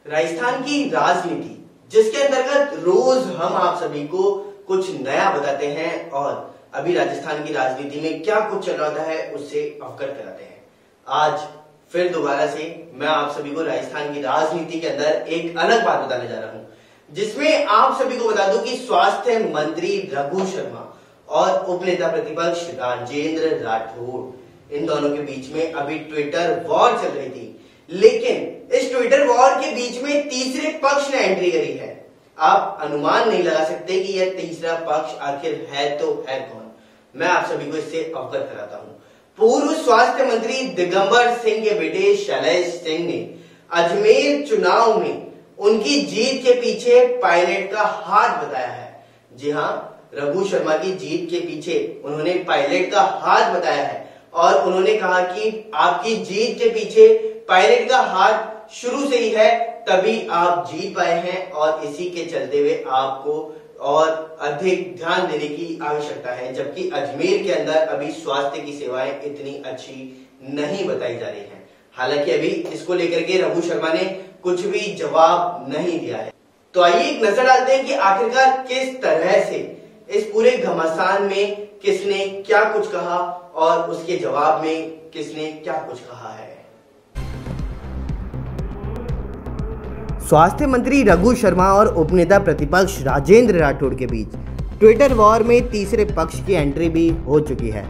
राजस्थान की राजनीति, जिसके अंतर्गत रोज हम आप सभी को कुछ नया बताते हैं और अभी राजस्थान की राजनीति में क्या कुछ चल रहा है उससे अवगत कराते हैं। आज फिर दोबारा से मैं आप सभी को राजस्थान की राजनीति के अंदर एक अलग बात बताने जा रहा हूं, जिसमें आप सभी को बता दूं कि स्वास्थ्य मंत्री रघु शर्मा और उपनेता प्रतिपक्ष राजेंद्र राठौड़, इन दोनों के बीच में अभी ट्विटर वॉर चल रही थी। लेकिन इस ट्विटर वॉर के बीच में तीसरे पक्ष ने एंट्री करी है। आप अनुमान नहीं लगा सकते कि यह तीसरा पक्ष आखिर है तो है कौन। मैं आप सभी को इससे अवगत कराता हूं। पूर्व स्वास्थ्य मंत्री दिगंबर सिंह के बेटे शैलेश सिंह ने अजमेर चुनाव में उनकी जीत के पीछे पायलट का हाथ बताया है। जी हां, रघु शर्मा की जीत के पीछे उन्होंने पायलट का हाथ बताया है और उन्होंने कहा कि आपकी जीत के पीछे पायलट का हाथ शुरू से ही है, तभी आप जीत पाए हैं और इसी के चलते हुए आपको और अधिक ध्यान देने की आवश्यकता है। जबकि अजमेर के अंदर अभी स्वास्थ्य की सेवाएं इतनी अच्छी नहीं बताई जा रही हैं। हालांकि अभी इसको लेकर के रघु शर्मा ने कुछ भी जवाब नहीं दिया है। तो आइए एक नजर डालते हैं कि आखिरकार किस तरह से इस पूरे घमासान में किसने क्या कुछ कहा और उसके जवाब में किसने क्या कुछ कहा है। स्वास्थ्य मंत्री रघु शर्मा और उपनेता प्रतिपक्ष राजेंद्र राठौड़ के बीच ट्विटर वॉर में तीसरे पक्ष की एंट्री भी हो चुकी है।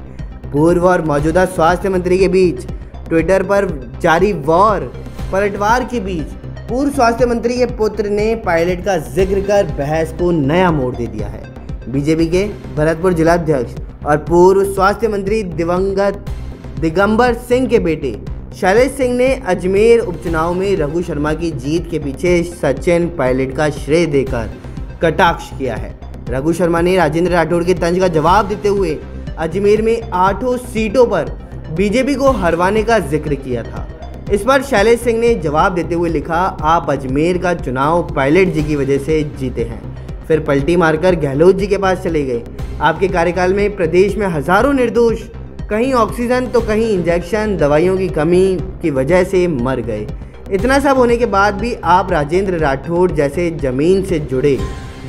पूर्व और मौजूदा स्वास्थ्य मंत्री के बीच ट्विटर पर जारी वॉर पलटवार के बीच पूर्व स्वास्थ्य मंत्री के पुत्र ने पायलट का जिक्र कर बहस को नया मोड़ दे दिया है। बीजेपी के भरतपुर जिलाध्यक्ष और पूर्व स्वास्थ्य मंत्री दिवंगत दिगंबर सिंह के बेटे शैलेश सिंह ने अजमेर उपचुनाव में रघु शर्मा की जीत के पीछे सचिन पायलट का श्रेय देकर कटाक्ष किया है। रघु शर्मा ने राजेंद्र राठौड़ के तंज का जवाब देते हुए अजमेर में 8 सीटों पर बीजेपी को हरवाने का जिक्र किया था। इस पर शैलेश सिंह ने जवाब देते हुए लिखा, आप अजमेर का चुनाव पायलट जी की वजह से जीते हैं। फिर पलटी मारकर गहलोत जी के पास चले गए। आपके कार्यकाल में प्रदेश में हजारों निर्दोष कहीं ऑक्सीजन तो कहीं इंजेक्शन दवाइयों की कमी की वजह से मर गए। इतना सब होने के बाद भी आप राजेंद्र राठौड़ जैसे जमीन से जुड़े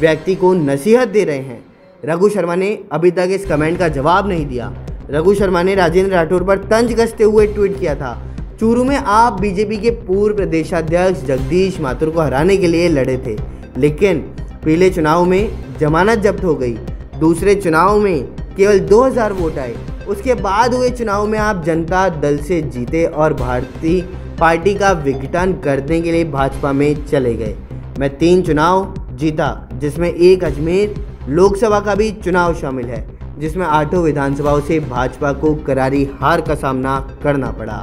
व्यक्ति को नसीहत दे रहे हैं। रघु शर्मा ने अभी तक इस कमेंट का जवाब नहीं दिया। रघु शर्मा ने राजेंद्र राठौड़ पर तंज कसते हुए ट्वीट किया था, चूरू में आप बीजेपी के पूर्व प्रदेशाध्यक्ष जगदीश माथुर को हराने के लिए लड़े थे, लेकिन पहले चुनाव में जमानत जब्त हो गई। दूसरे चुनाव में केवल 2000 वोट आए। उसके बाद हुए चुनाव में आप जनता दल से जीते और भारतीय पार्टी का विघटन करने के लिए भाजपा में चले गए। मैं 3 चुनाव जीता, जिसमें एक अजमेर लोकसभा का भी चुनाव शामिल है, जिसमें 8 विधानसभाओं से भाजपा को करारी हार का सामना करना पड़ा।